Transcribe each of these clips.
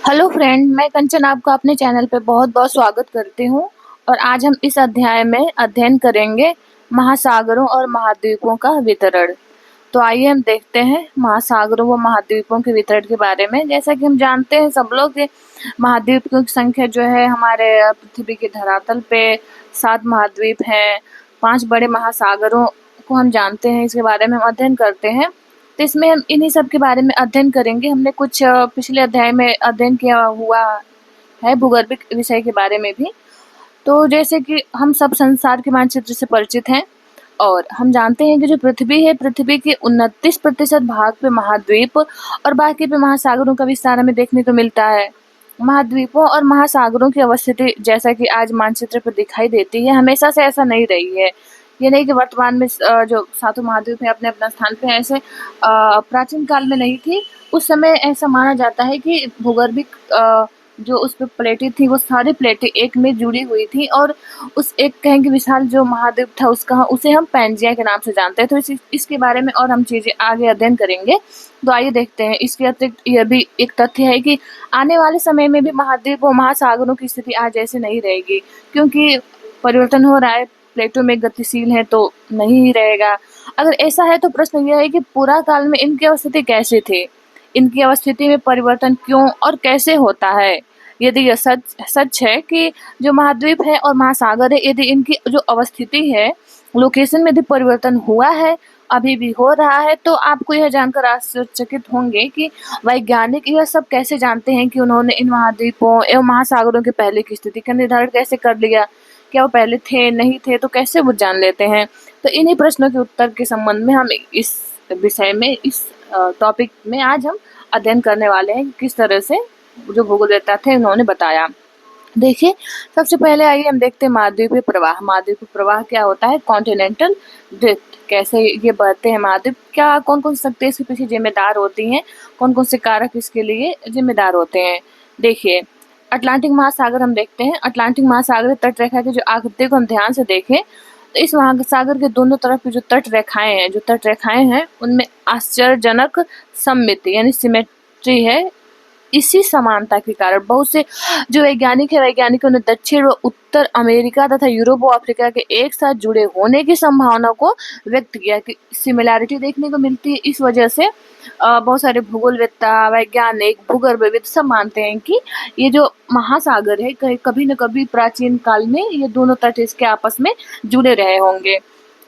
Hello friend, मैं कंचन आपका अपने चैनल पे बहुत-बहुत स्वागत करती हूँ और आज हम इस अध्याय में अध्ययन करेंगे महासागरों और महाद्वीपों का वितरण। तो आइए हम देखते हैं महासागरों व महाद्वीपों के वितरण के बारे में। जैसा कि हम जानते हैं सब लोग कि महाद्वीपों की संख्या जो है हमारे पृथ्वी के धरातल पे 7 महाद्वीप हैं, 5 बड़े महासागरों को हम जानते हैं, इसके बारे में हम अध्ययन करते हैं। तो इसमें हम इन्हीं सब के बारे में अध्ययन करेंगे। हमने कुछ पिछले अध्याय में अध्ययन किया हुआ है भूगर्भिक विषय के बारे में भी। तो जैसे कि हम सब संसार के मानचित्र से परिचित हैं और हम जानते हैं कि जो पृथ्वी है, पृथ्वी के 29% भाग पे महाद्वीप और बाकी पे महासागरों का विस्तार हमें देखने को मिलता है। महाद्वीपों और महासागरों की अवस्थिति जैसा कि आज मानचित्र पर दिखाई देती है, हमेशा से ऐसा नहीं रही है। ये नहीं कि वर्तमान में जो सातों महाद्वीप है अपने अपना स्थान पे, ऐसे प्राचीन काल में नहीं थी। उस समय ऐसा माना जाता है कि भूगर्भिक जो उस पे प्लेटें थी वो सारी प्लेटें एक में जुड़ी हुई थी और उस एक कहेंगे विशाल जो महाद्वीप था उसका उसे हम पैंजिया के नाम से जानते हैं। तो इसके बारे में और हम चीज़ें आगे अध्ययन करेंगे। तो आइए देखते हैं। इसके अतिरिक्त यह भी एक तथ्य है कि आने वाले समय में भी महाद्वीप और महासागरों की स्थिति आज जैसे नहीं रहेगी, क्योंकि परिवर्तन हो रहा है। प्लेटों में गतिशील है तो नहीं ही रहेगा। अगर ऐसा है तो प्रश्न यह है कि पुरा काल में इनकी अवस्थिति कैसे थी, इनकी अवस्थिति में परिवर्तन क्यों और कैसे होता है। यदि यह सच है कि जो महाद्वीप है और महासागर है, यदि इनकी जो अवस्थिति है, लोकेशन में यदि परिवर्तन हुआ है, अभी भी हो रहा है, तो आपको यह जानकर आश्चर्यचकित होंगे कि वैज्ञानिक यह सब कैसे जानते हैं कि उन्होंने इन महाद्वीपों एवं महासागरों के पहले की स्थिति का निर्धारण कैसे कर लिया। क्या वो पहले थे, नहीं थे, तो कैसे वो जान लेते हैं। तो इन्हीं प्रश्नों के उत्तर के संबंध में हम इस विषय में, इस टॉपिक में आज हम अध्ययन करने वाले हैं कि किस तरह से जो भूगोलवेत्ता थे उन्होंने बताया। देखिए, सबसे पहले आइए हम देखते हैं महाद्वीपीय प्रवाह। महाद्वीपीय प्रवाह क्या होता है? कॉन्टिनेंटल ड्रिफ्ट, कैसे ये बढ़ते हैं महाद्वीप, क्या कौन कौन से शक्ति इसके पीछे जिम्मेदार होती हैं, कौन कौन से कारक इसके लिए जिम्मेदार होते हैं। देखिए, अटलांटिक महासागर हम देखते हैं। अटलांटिक महासागर तट रेखा की जो आकृति को हम ध्यान से देखें तो इस महासागर के दोनों तरफ की जो तट रेखाएं हैं उनमें आश्चर्यजनक सममिति यानी सिमेट्री है। इसी समानता के कारण बहुत से जो वैज्ञानिकों ने दक्षिण व उत्तर अमेरिका तथा यूरोप व अफ्रीका के एक साथ जुड़े होने की संभावना को व्यक्त किया कि सिमिलैरिटी देखने को मिलती है। इस वजह से बहुत सारे भूगोलवेत्ता, वैज्ञानिक, भूगर्भविद सब मानते हैं कि ये जो महासागर है कभी न कभी प्राचीन काल में ये दोनों तट इसके आपस में जुड़े रहे होंगे।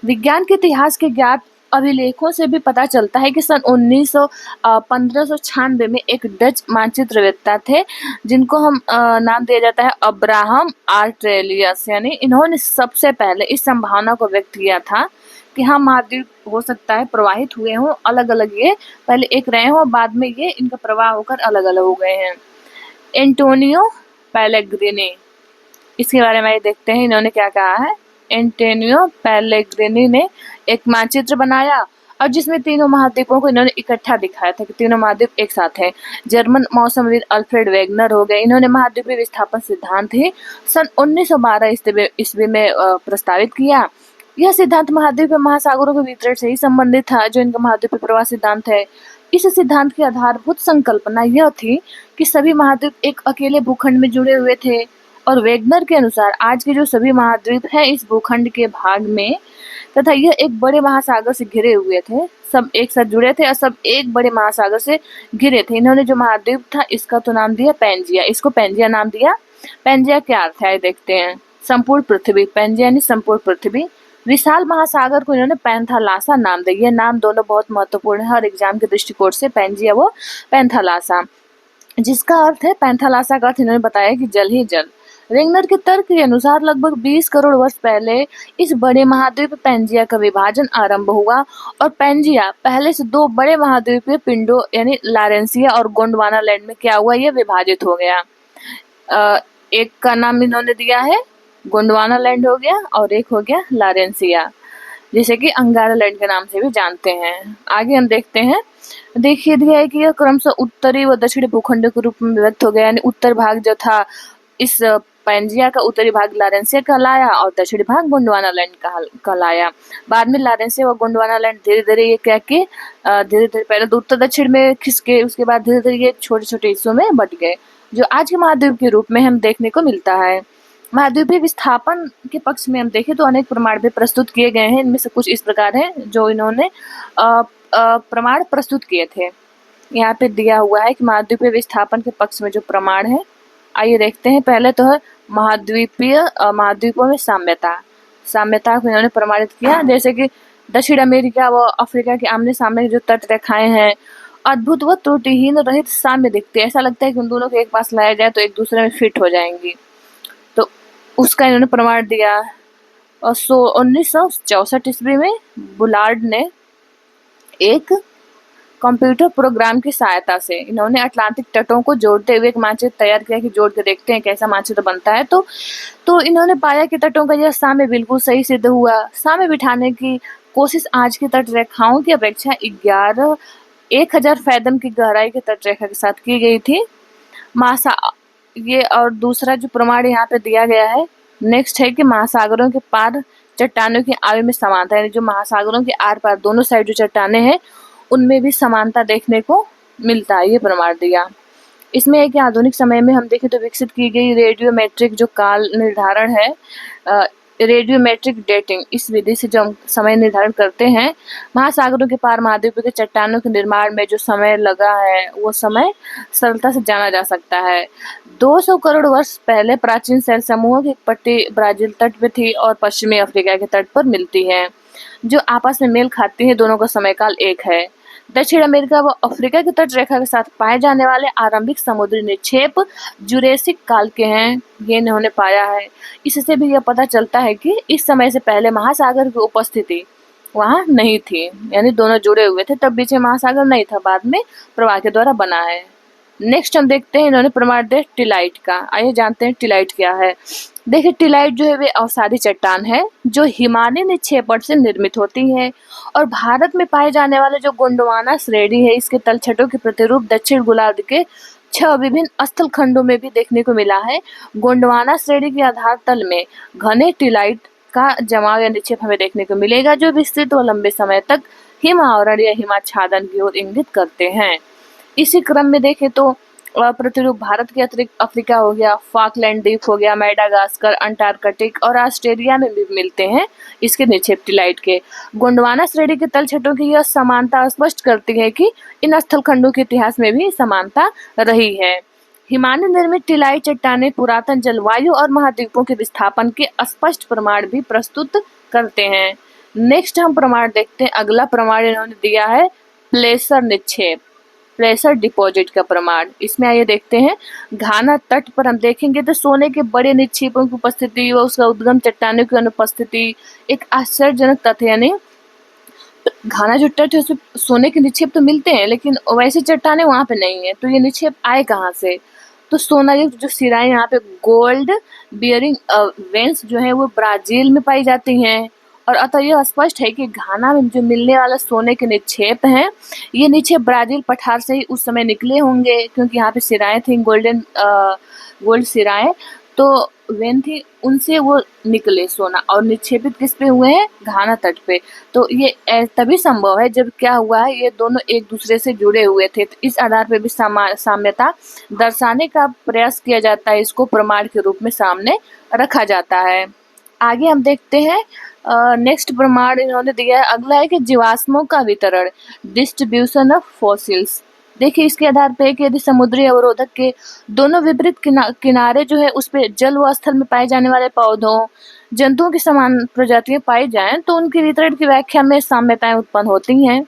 विज्ञान के इतिहास के ज्ञात अभिलेखों से भी पता चलता है कि सन 1596 में एक डच मानचित्रवेत्ता थे जिनको हम नाम दिया जाता है अब्राहम आर्ट्रेलियस, यानी इन्होंने सबसे पहले इस संभावना को व्यक्त किया था कि हाँ, महाद्वीप हो सकता है प्रवाहित हुए हों, अलग अलग ये पहले एक रहे हों, बाद में ये इनका प्रवाह होकर अलग अलग हो गए हैं। एंटोनियो पेलेग्रिनी, इसके बारे में देखते हैं इन्होंने क्या कहा है। एंटोनियो पेलेग्रिनी ने एक मानचित्र बनाया और जिसमें तीनों महाद्वीपों को इन्होंने इकट्ठा दिखाया था कि तीनों महाद्वीप एक साथ हैं। जर्मन मौसमविद अल्फ्रेड वेगनर हो गए, इन्होंने महाद्वीपीय विस्थापन सिद्धांत ही सन 1912 ईस्वी में प्रस्तावित किया। यह सिद्धांत महाद्वीप महासागरों के वितरण से ही संबंधित था, जो इनका महाद्वीपीय प्रवाह सिद्धांत है। इस सिद्धांत की आधारभूत संकल्पना यह थी कि सभी महाद्वीप एक अकेले भूखंड में जुड़े हुए थे और वेगनर के अनुसार आज के जो सभी महाद्वीप हैं इस भूखंड के भाग में तथा यह एक बड़े महासागर से घिरे हुए थे, सब एक साथ जुड़े थे और सब एक बड़े महासागर से घिरे थे। इन्होंने जो महाद्वीप था इसका तो नाम दिया पैंजिया, इसको पैंजिया नाम दिया। पैंजिया क्या अर्थ है देखते हैं। संपूर्ण पृथ्वी, पैंजिया यानी संपूर्ण पृथ्वी। विशाल महासागर को इन्होंने पैंथालासा नाम दिया। ये नाम दोनों बहुत महत्वपूर्ण है हर एग्जाम के दृष्टिकोण से, पैंजिया वो पैंथालासा, जिसका अर्थ है, पैंथालासा का अर्थ इन्होंने बताया कि जल ही जल। वेगनर के तर्क के अनुसार लगभग 20 करोड़ वर्ष पहले इस बड़े महाद्वीप पैंजिया का विभाजन आरंभ हुआ और पैंजिया पहले से 2 बड़े महाद्वीपीय पिंडों यानी लारेंसिया और गोंडवाना लैंड में क्या हुआ, यह विभाजित हो गया। एक का नाम इन्होंने दिया है गोंडवाना लैंड हो गया और एक हो गया लारेंसिया, जिसे कि अंगारा लैंड के नाम से भी जानते हैं। आगे हम देखते हैं। देखिए दिया है कि यह क्रमशः उत्तरी व दक्षिणी भूखंड के रूप में व्यक्त हो गया, यानी उत्तर भाग जो था इस पैंजिया का उत्तरी भाग लारेंसिया कहलाया और दक्षिणी भाग गोंडवाना लैंड कहलाया। बाद में लारेंसिया व गोंडवाना लैंड धीरे धीरे ये क्या कि धीरे धीरे पहले तो उत्तर दक्षिण में खिसके, उसके बाद धीरे धीरे ये छोटे छोटे हिस्सों में बट गए। जो आज के महाद्वीप के रूप में हम देखने को मिलता है। महाद्वीपीय विस्थापन के पक्ष में हम देखें तो अनेक प्रमाण भी प्रस्तुत किए गए हैं। इनमें से कुछ इस प्रकार हैं जो इन्होंने प्रमाण प्रस्तुत किए थे। यहाँ पे दिया हुआ है कि महाद्वीपीय विस्थापन के पक्ष में जो प्रमाण है, आइए देखते हैं। पहले तो है महाद्वीपों में साम्यता को इन्होंने प्रमाणित किया, जैसे कि दक्षिण अमेरिका व अफ्रीका के आमने सामने जो तट रेखाएं हैं अद्भुत व त्रुटिहीन रहित साम्य दिखते हैं। ऐसा लगता है कि उन दोनों को एक पास लाया जाए तो एक दूसरे में फिट हो जाएंगी, तो उसका इन्होंने प्रमाण दिया। और 1964 ईस्वी में बुलार्ड ने एक कंप्यूटर प्रोग्राम की सहायता से इन्होंने अटलांटिक तटों को जोड़ते हुए एक मानचित्र तैयार किया कि जोड़ के देखते हैं कैसा मानचित्र बनता है। तो इन्होंने पाया कि तटों का यह साम्य बिल्कुल सही सिद्ध हुआ। साम्य बिठाने की कोशिश आज की तट रेखाओं की अपेक्षा 1000 फैदम की गहराई की तट रेखा के साथ की गई थी। ये और दूसरा जो प्रमाण यहाँ पे दिया गया है नेक्स्ट है कि महासागरों के पार चट्टानों की आयु में समानता है। जो महासागरों के आर पार दोनों साइड जो चट्टाने हैं उनमें भी समानता देखने को मिलता है, ये प्रमाण दिया। इसमें है कि आधुनिक समय में हम देखें तो विकसित की गई रेडियोमेट्रिक जो काल निर्धारण है, रेडियोमेट्रिक डेटिंग, इस विधि से जो हम समय निर्धारण करते हैं, महासागरों के पार महाद्वीप के चट्टानों के निर्माण में जो समय लगा है वो समय सरलता से जाना जा सकता है। 200 करोड़ वर्ष पहले प्राचीन शैल समूहों की एक पट्टी ब्राजील तट पे थी और पश्चिमी अफ्रीका के तट पर मिलती है, जो आपस में मेल खाती है। दोनों का समयकाल एक है। दक्षिण अमेरिका व अफ्रीका की तट रेखा के साथ पाए जाने वाले आरंभिक समुद्री निक्षेप जुरेसिक काल के हैं, ये इन्होंने पाया है। इससे भी यह पता चलता है कि इस समय से पहले महासागर की उपस्थिति वहाँ नहीं थी, यानी दोनों जुड़े हुए थे, तब बीच में महासागर नहीं था, बाद में प्रवाह के द्वारा बना है। नेक्स्ट हम देखते हैं इन्होंने प्रमाण दिया टिलाइट का। आइए जानते हैं टिलाइट क्या है। देखिए टिलाइट जो है वे अवसादी चट्टान है जो हिमालय निक्षेपण से निर्मित होती है और भारत में पाए जाने वाले जो गोंडवाना श्रेणी है इसके तलछटों के प्रतिरूप दक्षिण गोलार्ध के 6 विभिन्न स्थल खंडों में भी देखने को मिला है। गोंडवाना श्रेणी के आधार तल में घने टिलाइट का जमाव या निक्षेप हमें देखने को मिलेगा, जो विस्तृत व लंबे समय तक हिम आवरण या हिमाच्छादन की ओर इंगित करते हैं। इसी क्रम में देखें तो प्रतिरूप भारत के अतिरिक्त अफ्रीका हो गया, फाकलैंड द्वीप हो गया, मेडागास्कर, अंटार्कटिक और ऑस्ट्रेलिया में भी मिलते हैं इसके निक्षेप टिलाइट के। गोंडवाना श्रेणी के तलछटों की यह समानता स्पष्ट करती है कि इन स्थल खंडों के इतिहास में भी समानता रही है। हिमालय निर्मित टिलाइट चट्टानें पुरातन जलवायु और महाद्वीपों के विस्थापन के स्पष्ट प्रमाण भी प्रस्तुत करते हैं। नेक्स्ट हम प्रमाण देखते हैं। अगला प्रमाण इन्होंने दिया है प्लेसर निक्षेप, प्रेशर डिपॉजिट का प्रमाण। इसमें आइए देखते हैं। घाना तट पर हम देखेंगे तो सोने के बड़े निक्षेपों की उपस्थिति व उसका उद्गम चट्टानों की अनुपस्थिति एक आश्चर्यजनक तथ्य, यानी घाना जो तट है उसमें सोने के निक्षेप तो मिलते हैं लेकिन वैसी चट्टानें वहां पे नहीं है, तो ये निक्षेप आए कहाँ से? तो सोना जो सिराएं यहाँ पे गोल्ड बियरिंग वेंस जो है वो ब्राजील में पाई जाती हैं और अतः यह स्पष्ट है कि घाना में जो मिलने वाला सोने के निक्षेप हैं ये निक्षेप ब्राजील पठार से ही उस समय निकले होंगे, क्योंकि यहाँ पे सिराएं थी गोल्ड सिराएं, तो वेन थी उनसे वो निकले सोना और निक्षेपित किस पे हुए हैं? घाना तट पे। तो ये तभी संभव है जब क्या हुआ है ये दोनों एक दूसरे से जुड़े हुए थे, तो इस आधार पे भी साम्यता दर्शाने का प्रयास किया जाता है, इसको प्रमाण के रूप में सामने रखा जाता है। आगे हम देखते हैं नेक्स्ट प्रमाण इन्होंने दिया है। अगला है कि जीवाश्मों का वितरण, डिस्ट्रीब्यूशन ऑफ फॉसिल्स। देखिए इसके आधार पे कि यदि समुद्री अवरोधक के दोनों विपरीत किनारे जो है उस पे जल व स्थल में पाए जाने वाले पौधों जंतुओं की समान प्रजातियां पाई जाएं तो उनके वितरण की व्याख्या में साम्यताएं उत्पन्न होती हैं।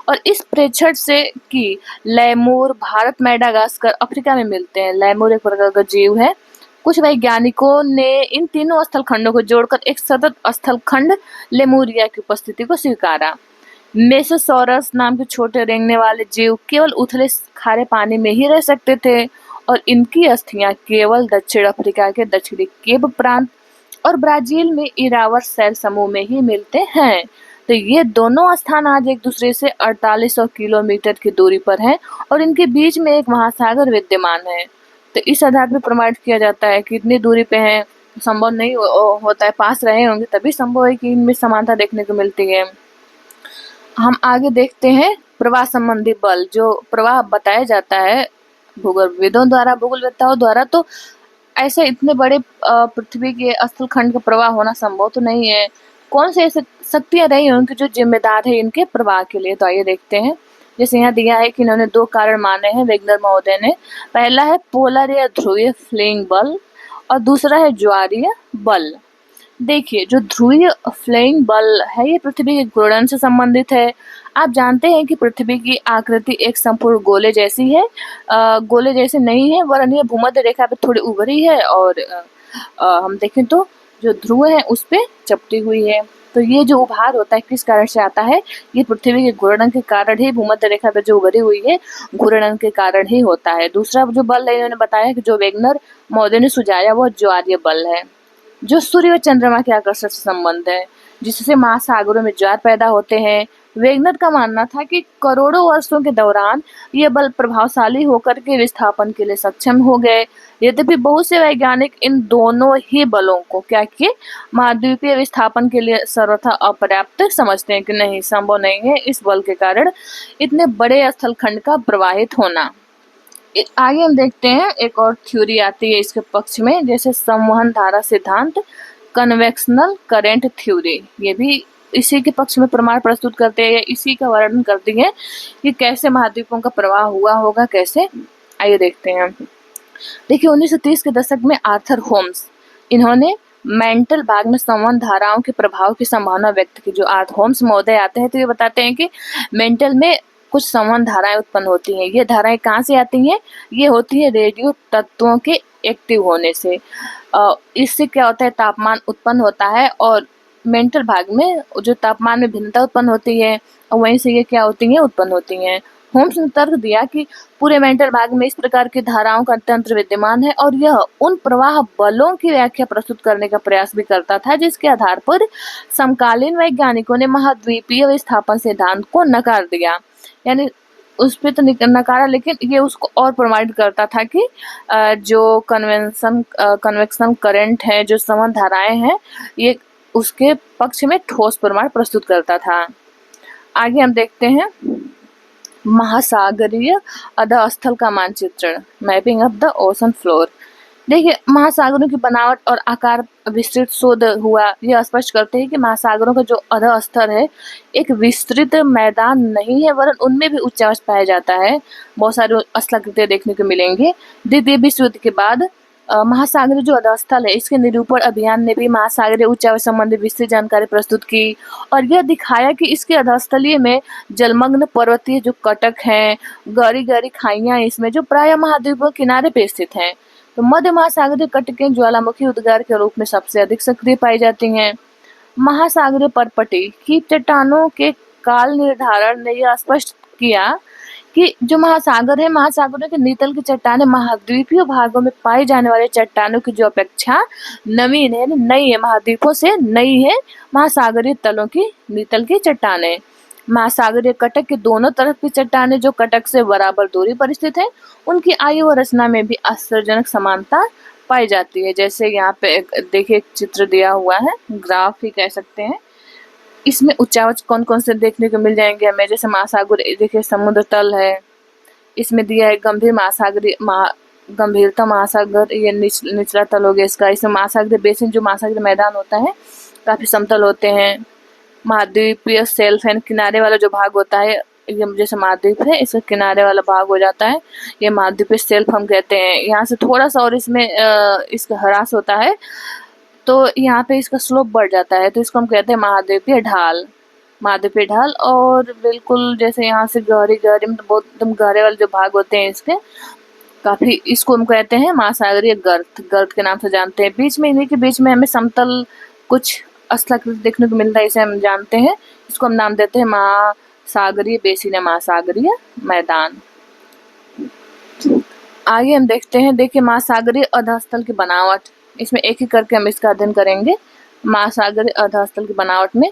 और इस प्रेक्षण से कि लैमूर भारत मेडागास्कर अफ्रीका में मिलते हैं। लैमूर एक प्रकार का जीव है। कुछ वैज्ञानिकों ने इन तीनों स्थल खंडों को जोड़कर एक सतत स्थल खंड लेमुरिया की उपस्थिति को स्वीकारा। मेसोसॉरस नाम के छोटे रेंगने वाले जीव केवल उथले खारे पानी में ही रह सकते थे और इनकी अस्थियां केवल दक्षिण अफ्रीका के दक्षिणी केप प्रांत और ब्राजील में इरावर शैल समूह में ही मिलते हैं। तो ये दोनों स्थान आज एक दूसरे से 4800 किलोमीटर की दूरी पर हैं और इनके बीच में एक महासागर विद्यमान है। तो इस आधार पर प्रमाणित किया जाता है कि इतनी दूरी पे हैं, संभव नहीं होता है, पास रहे होंगे तभी संभव है कि इनमें समानता देखने को मिलती है। हम आगे देखते हैं प्रवाह संबंधी बल। जो प्रवाह बताया जाता है भूगोलविदों द्वारा, भूगोलवेत्ताओं द्वारा तो ऐसे इतने बड़े पृथ्वी के स्थल खंड का प्रवाह होना संभव तो नहीं है। कौन से ऐसे शक्तियाँ रही होंगी जो जिम्मेदार है इनके प्रवाह के लिए? तो आइए देखते हैं। जैसे यहाँ दिया है कि इन्होंने 2 कारण माने हैं वेगनर महोदय ने। पहला है पोलर या ध्रुवीय फ्लेइंग बल और दूसरा है ज्वारीय बल। देखिए, जो ध्रुवीय फ्लेइंग बल है ये पृथ्वी के घूर्णन से संबंधित है। आप जानते हैं कि पृथ्वी की आकृति एक संपूर्ण गोले जैसी है, गोले जैसी नहीं है, वरन ये भूमध्य रेखा पे थोड़ी उभरी है और हम देखें तो जो ध्रुव है उस पे चपटी हुई है। तो ये जो उभार होता है किस कारण से आता है? ये पृथ्वी के घूर्णन के कारण ही भूमध्य रेखा पे जो उभरी हुई है, घूर्णन के कारण ही होता है। दूसरा जो बल है इन्होंने बताया कि जो वेगनर महोदय ने सुझाया वो ज्वारीय बल है, जो सूर्य और चंद्रमा के आकर्षण से संबंध है, जिससे महासागरों में ज्वार पैदा होते हैं। वेगनर का मानना था कि करोड़ों वर्षों के दौरान ये बल प्रभावशाली होकर के विस्थापन के लिए सक्षम हो गए। यद्यपि बहुत से वैज्ञानिक इन दोनों ही बलों को क्या किए, महाद्वीपीय विस्थापन के लिए सर्वथा अपर्याप्त समझते हैं कि नहीं, संभव नहीं है इस बल के कारण इतने बड़े स्थलखंड का प्रवाहित होना। आगे हम देखते हैं एक और थ्योरी आती है इसके पक्ष में, जैसे संवहन धारा सिद्धांत, कन्वेक्शनल करंट थ्योरी। ये भी इसी के पक्ष में प्रमाण प्रस्तुत करते हैं, इसी का वर्णन करती है कि कैसे महाद्वीपों का प्रवाह हुआ होगा, कैसे। आइए देखते हैं। देखिए 1930 के दशक में आर्थर होम्स, इन्होंने मेंटल भाग में संवहन धाराओं के प्रभाव की संभावना व्यक्त की। जो आर्थर होम्स महोदय आते हैं तो ये बताते हैं कि मेंटल में कुछ संवहन धाराएं उत्पन्न होती हैं। ये धाराएं कहाँ से आती हैं? ये होती है रेडियो तत्वों के एक्टिव होने से। इससे क्या होता है, तापमान उत्पन्न होता है और मेंटल भाग में जो तापमान में भिन्नता उत्पन्न होती है और वहीं से ये क्या होती हैं, उत्पन्न होती हैं। होम्स ने तर्क दिया कि पूरे मेंटल भाग में इस प्रकार की धाराओं का तंत्र विद्यमान है और यह उन प्रवाह बलों की व्याख्या प्रस्तुत करने का प्रयास भी करता था जिसके आधार पर समकालीन वैज्ञानिकों ने महाद्वीपीय विस्थापन सिद्धांत को नकार दिया। यानी उस पे तो नकारा, लेकिन ये उसको और प्रमाणित करता था कि जो कन्वेक्शन करंट है, जो संवहन धाराएं हैं, ये उसके पक्ष में ठोस प्रमाण प्रस्तुत करता था। आगे हम देखते हैं महासागरीय अधस्थल का मानचित्रण, mapping of the ocean floor. देखिए महासागरों की बनावट और आकार विस्तृत शोध हुआ, यह स्पष्ट करते हैं कि महासागरों का जो अधस्तर है एक विस्तृत मैदान नहीं है, वरन उनमें भी उच्चावच पाया जाता है। बहुत सारे स्थलाकृतियां देखने को मिलेंगे। द्वितीय विश्व युद्ध के बाद महासागरीय जो अधस्थल है इसके निरूपण अभियान ने भी महासागरीय उच्चावच संबंधी विस्तृत जानकारी प्रस्तुत की और यह दिखाया कि इसके अधस्थलीय में जलमग्न पर्वतीय जो कटक हैं, गहरी गहरी खाइयां इसमें जो प्राय महाद्वीपों के किनारे पे स्थित हैं। तो मध्य महासागरीय कटकें ज्वालामुखी उद्गार के रूप में सबसे अधिक सक्रिय पाई जाती हैं। महासागरीय परपटी की चट्टानों के काल निर्धारण ने यह स्पष्ट किया कि जो महासागर है, महासागरों के नितल की चट्टानें महाद्वीपीय भागों में पाई जाने वाले चट्टानों की जो अपेक्षा नवीन है, नई है, महाद्वीपों से नई है महासागरीय तलों की नितल की चट्टानें। महासागरीय कटक के दोनों तरफ की चट्टानें जो कटक से बराबर दूरी पर स्थित है, उनकी आयु और रचना में भी आश्चर्यजनक समानता पाई जाती है। जैसे यहाँ पे देखिए एक चित्र दिया हुआ है, ग्राफ ही कह सकते हैं। इसमें उच्चावच कौन कौन से देखने को मिल जाएंगे हमें, जैसे महासागर, देखिए समुद्र तल है, इसमें दिया है गंभीरता महासागर, ये निचला तल हो गया इसका। इसमें महासागरीय बेसिन, जो महासागरीय मैदान होता है काफी समतल होते हैं। महाद्वीपीय शेल्फ है, किनारे वाला जो भाग होता है, ये जैसे महाद्वीप है इसका किनारे वाला भाग हो जाता है, ये महाद्वीपीय शेल्फ हम कहते हैं। यहाँ से थोड़ा सा और इसमें इसका ह्रास होता है तो यहाँ पे इसका स्लोप बढ़ जाता है, तो इसको हम कहते हैं महाद्वीपीय ढाल, महाद्वीपीय ढाल। और बिल्कुल जैसे यहाँ से गहरी गहरी मतलब बहुत एकदम गहरे वाले जो भाग होते हैं इसके काफी, इसको हम कहते हैं महासागरीय गर्त, गर्त के नाम से जानते हैं। बीच में, इन्हीं के बीच में हमें समतल कुछ स्थलाकृति देखने को मिलता है, इसे हम जानते हैं, इसको हम नाम देते हैं महासागरीय बेसिन या महासागरीय मैदान। आगे हम देखते हैं, देखिए महासागरीय अधस्थल की बनावट, इसमें एक एक करके हम इसका अध्ययन करेंगे। महासागरीय अधस्थल की बनावट में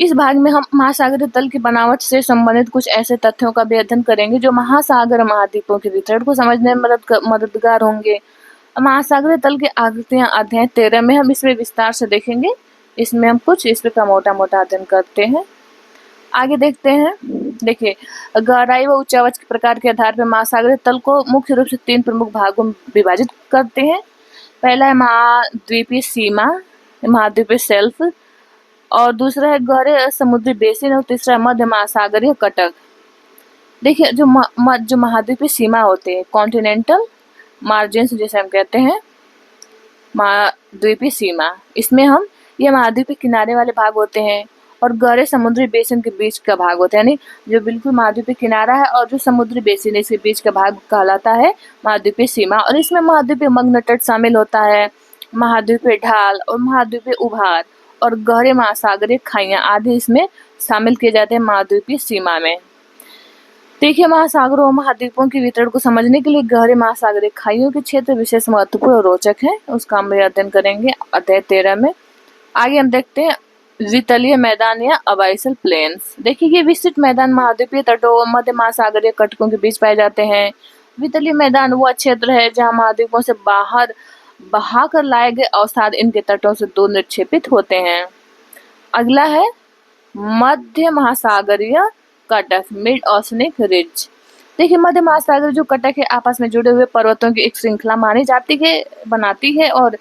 इस भाग में हम महासागरीय तल की बनावट से संबंधित कुछ ऐसे तथ्यों का भी अध्ययन करेंगे जो महासागर महाद्वीपों के वितरण को समझने में मददगार होंगे। महासागरीय तल की आकृतियां अध्याय 13 में हम इसमें विस्तार से देखेंगे। इसमें हम कुछ इस का मोटा मोटा अध्ययन करते हैं। आगे देखते हैं देखिए, गहराई व ऊंचाई के प्रकार के आधार पर महासागरीय तल को मुख्य रूप से 3 प्रमुख भागों में विभाजित करते हैं। पहला है महाद्वीपीय सीमा, महाद्वीपीय शेल्फ, और दूसरा है गहरे समुद्री बेसिन, और तीसरा है मध्य महासागरीय कटक। देखिए, जो महाद्वीपीय सीमा होते हैं, कॉन्टिनेंटल मार्जिन्स जैसे हम कहते हैं, महाद्वीपीय सीमा, इसमें हम ये महाद्वीपीय किनारे वाले भाग होते हैं, और गहरे समुद्री बेसिन के बीच का भाग होता है, यानी जो बिल्कुल महाद्वीपीय किनारा है और जो समुद्री बेसिन है, इसके बीच का भाग कहलाता है महाद्वीपीय सीमा। और इसमें महाद्वीपीय मग्न तट शामिल होता है, महाद्वीपीय ढाल और महाद्वीपीय उभार और गहरे महासागरीय खाइयां आदि इसमें शामिल किए जाते हैं महाद्वीपीय सीमा में। देखिए, महासागरों और महाद्वीपों के वितरण को समझने के लिए गहरे महासागरीय खाइयों के क्षेत्र विशेष महत्वपूर्ण और रोचक है, उसका हम अध्ययन करेंगे अध्याय 13 में। आगे हम देखते हैं वितलीय मैदान या अबाइसल प्लेन्स। देखिए, ये विस्तृत मैदान महाद्वीपीय तटों और मध्य महासागरीय कटकों के बीच पाए जाते हैं। वितलीय मैदान वह क्षेत्र है जहाँ महाद्वीपों से बाहर बहा कर लाए गए अवसाद इनके तटों से दूर निक्षेपित होते हैं। अगला है मध्य महासागरीय कटक, मिड ओशनिक रिज। देखिए, मध्य महासागर जो कटक है आपस में जुड़े हुए पर्वतों की एक श्रृंखला मानी जाती है, बनाती है, और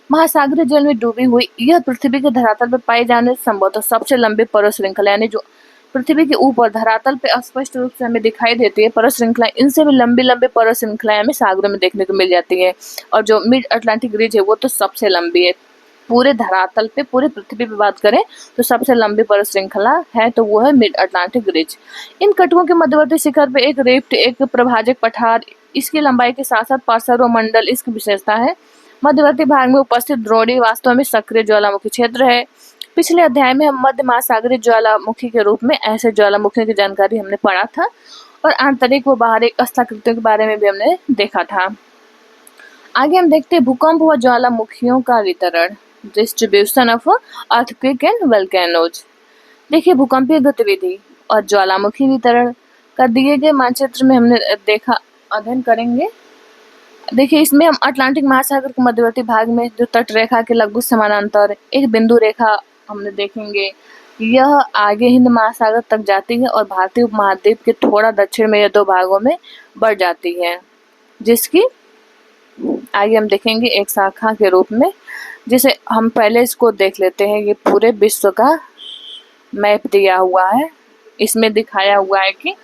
महासागरीय जल में डूबी हुई यह पृथ्वी के धरातल पर पाई जाने संभवतः सबसे लंबी पर्वत श्रृंखला, यानी जो पृथ्वी के ऊपर धरातल पे स्पष्ट रूप से हमें दिखाई देती है पर्वत श्रृंखला, इनसे भी लंबी लंबी पर्वत श्रृंखलाएं हमें सागरों में देखने को मिल जाती है। और जो मिड अटलांटिक रिज है वो तो सबसे लंबी है, पूरे धरातल पे, पूरे पृथ्वी पे बात करें तो सबसे लंबी पर्वत श्रृंखला है तो वो है मिड अटलांटिक रिज। इन कटकों के मध्यवर्ती शिखर पे एक रिफ्ट, एक प्रभाजक पठार, इसकी लंबाई के साथ साथ पार्श्व मंडल इसकी विशेषता है। मध्यवर्ती भाग में उपस्थित द्रोणी वास्तव में सक्रिय ज्वालामुखी क्षेत्र है। पिछले अध्याय में हम मध्य महासागरीय ज्वालामुखी के रूप में ऐसे ज्वालामुखियों की जानकारी हमने पढ़ा था, और आंतरिक व बाहरी स्थलाकृतियों के बारे में भी हमने देखा था। आगे हम देखते हैं भूकंप व ज्वालामुखियों का वितरण, distribution of earthquake and volcanoes. देखिए, भूकंपीय गतिविधि और ज्वालामुखी वितरण का दिए गए मानचित्र में हमने देखा, अध्ययन करेंगे। देखिए, इसमें हम अटलांटिक महासागर के मध्यवर्ती भाग में जो तट रेखा के लगभग समानांतर एक बिंदु रेखा हमने देखेंगे, यह आगे हिंद महासागर तक जाती है और भारतीय उपमहाद्वीप के थोड़ा दक्षिण में यह 2 भागों में बढ़ जाती है, जिसकी आगे हम देखेंगे एक शाखा के रूप में। जिसे हम पहले इसको देख लेते हैं, ये पूरे विश्व का मैप दिया हुआ है, इसमें दिखाया हुआ है कि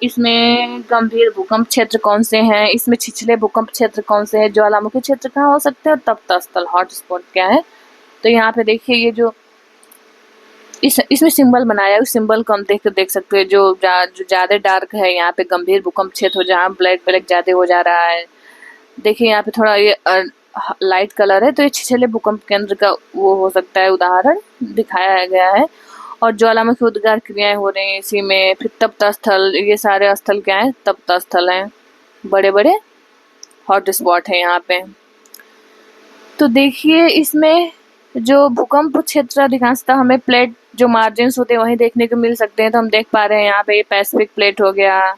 इसमें गंभीर भूकंप क्षेत्र कौन से हैं, इसमें छिछले भूकंप क्षेत्र कौन से हैं, ज्वालामुखी क्षेत्र कहाँ हो सकते हैं, और तप्त स्थल हॉटस्पॉट क्या है। तो यहाँ पे देखिए, ये जो इसमें सिंबल बनाया है, उस सिंबल को हम देख सकते हैं। जो ज़्यादा डार्क है यहाँ पे गंभीर भूकंप क्षेत्र हो, जहाँ ब्लैक ज़्यादा हो जा रहा है। देखिए, यहाँ पे थोड़ा ये लाइट कलर है, तो ये छिछले भूकंप केंद्र का वो हो सकता है, उदाहरण दिखाया गया है। और ज्वालामुखी उद्गार क्रियाएं हो रही हैं इसी में। फिर तप्त स्थल, ये सारे स्थल क्या है, तप्त स्थल हैं, बड़े बड़े हॉट स्पॉट है यहाँ पे। तो देखिए, इसमें जो भूकंप क्षेत्र अधिकांशतः हमें प्लेट जो मार्जिन्स होते हैं वहीं देखने को मिल सकते हैं। तो हम देख पा रहे हैं यहाँ पे ये पैसिफिक प्लेट हो गया,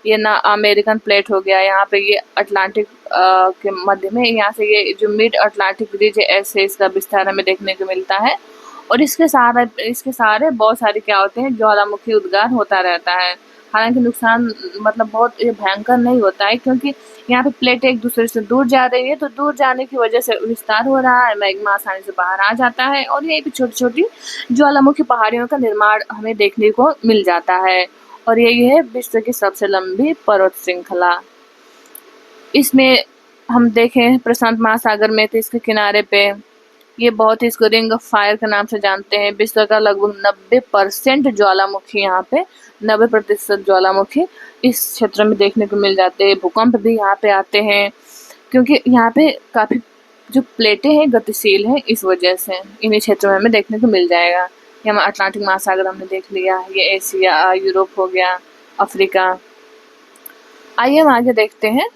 ये ना अमेरिकन प्लेट हो गया, यहाँ पे ये अटलांटिक के मध्य में, यहाँ से ये जो मिड अटलांटिक रिज है, ऐसे इसका विस्तार हमें देखने को मिलता है। और इसके सारे बहुत सारे क्या होते हैं, ज्वालामुखी उद्गार होता रहता है। हालांकि नुकसान मतलब बहुत भयंकर नहीं होता है, क्योंकि यहाँ पे प्लेट एक दूसरे से दूर जा रही है, तो दूर जाने की वजह से विस्तार हो रहा है, मैग्मा आसानी से बाहर आ जाता है, और यहीं पे छोटी छोटी ज्वालामुखी पहाड़ियों का निर्माण हमें देखने को मिल जाता है। और यही है विश्व की सबसे लंबी पर्वत श्रृंखला। इसमें हम देखें प्रशांत महासागर में, तो इसके किनारे पे ये बहुत ही इसको रिंग ऑफ फायर के नाम से जानते हैं। विश्व का लगभग 90% ज्वालामुखी, यहाँ पे 90% ज्वालामुखी इस क्षेत्र में देखने को मिल जाते हैं। भूकंप भी यहाँ पे आते हैं, क्योंकि यहाँ पे काफ़ी जो प्लेटें हैं गतिशील हैं, इस वजह से इन्हीं क्षेत्रों में हमें देखने को मिल जाएगा। यहाँ अटलांटिक महासागर हमने देख लिया, ये एशिया, यूरोप हो गया, अफ्रीका। आइए हम आगे देखते हैं।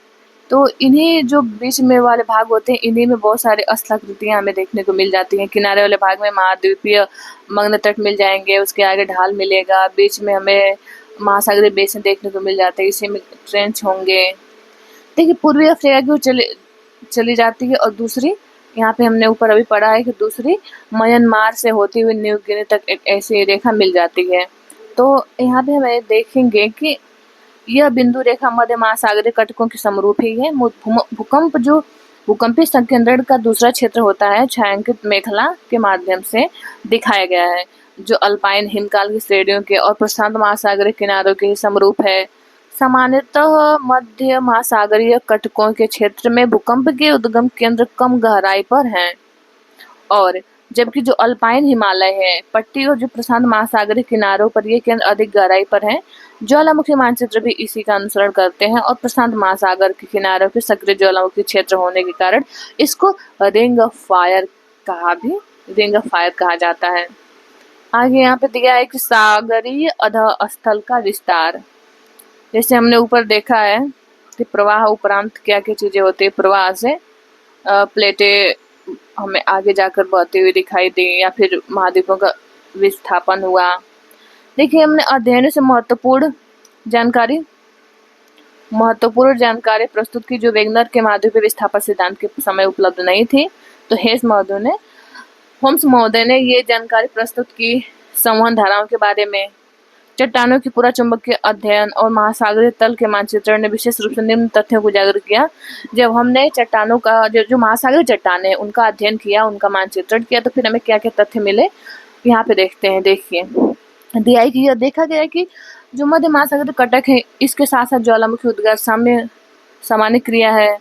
तो इन्हीं जो बीच में वाले भाग होते हैं, इन्हीं में बहुत सारे स्थलाकृतियाँ हमें देखने को मिल जाती हैं। किनारे वाले भाग में महाद्वीपीय मग्न तट मिल जाएंगे, उसके आगे ढाल मिलेगा, बीच में हमें महासागरीय बेसिन देखने को मिल जाते हैं, इसी में ट्रेंच होंगे। देखिए, पूर्वी अफ्रीका की ओर चली जाती है, और दूसरी यहाँ पे हमने ऊपर अभी पढ़ा है कि दूसरी म्यांमार से होती हुई न्यू गिनी तक एक ऐसी रेखा मिल जाती है। तो यहाँ पे हमें देखेंगे कि यह बिंदु रेखा मध्य महासागरीय कटकों के समरूप ही है। भूकंप जो भूकंपीय संकेंद्रण का दूसरा क्षेत्र होता है, छायांकित मेखला के माध्यम से दिखाया गया है, जो अल्पाइन हिमकाल की श्रेणियों के और प्रशांत महासागरीय किनारों के समरूप है। सामान्यतः मध्य महासागरीय कटकों के क्षेत्र में भूकंप के उद्गम केंद्र कम गहराई पर हैं, और जबकि जो अल्पाइन हिमालय है पट्टी और जो प्रशांत महासागरीय किनारों पर ये केंद्र अधिक गहराई पर है। ज्वालामुखी मानचित्र भी इसी का अनुसरण करते हैं और प्रशांत महासागर के किनारों के सक्रिय ज्वालामुखी क्षेत्र होने के कारण इसको रिंग ऑफ फायर कहा जाता है। आगे यहाँ पे दिया है कि सागरीय अधःस्थल का विस्तार। जैसे हमने ऊपर देखा है कि प्रवाह उपरांत क्या क्या चीजें होती है, प्रवाह से प्लेटें हमें आगे जाकर बहती हुई दिखाई दी या फिर महाद्वीपों का विस्थापन हुआ। देखिए, हमने अध्ययन से महत्वपूर्ण जानकारी प्रस्तुत की जो वेगनर के महाद्वीपीय विस्थापन सिद्धांत के समय उपलब्ध नहीं थी। तो होम्स महोदय ने ये जानकारी प्रस्तुत की संवहन धाराओं के बारे में, चट्टानों की पूरा चुंबकीय अध्ययन और महासागरीय तल के मानचित्रण ने विशेष रूप से निम्न तथ्यों को उजागर किया। जब हमने चट्टानों का जो महासागरीय चट्टानें उनका अध्ययन किया, उनका मानचित्रण किया, तो फिर हमें क्या क्या तथ्य मिले यहाँ पे देखते हैं। देखिए, दिया कि यह देखा गया कि जो मध्य महासागरीय कटक है इसके साथ साथ ज्वालामुखी उद्गार सामान्य क्रिया है।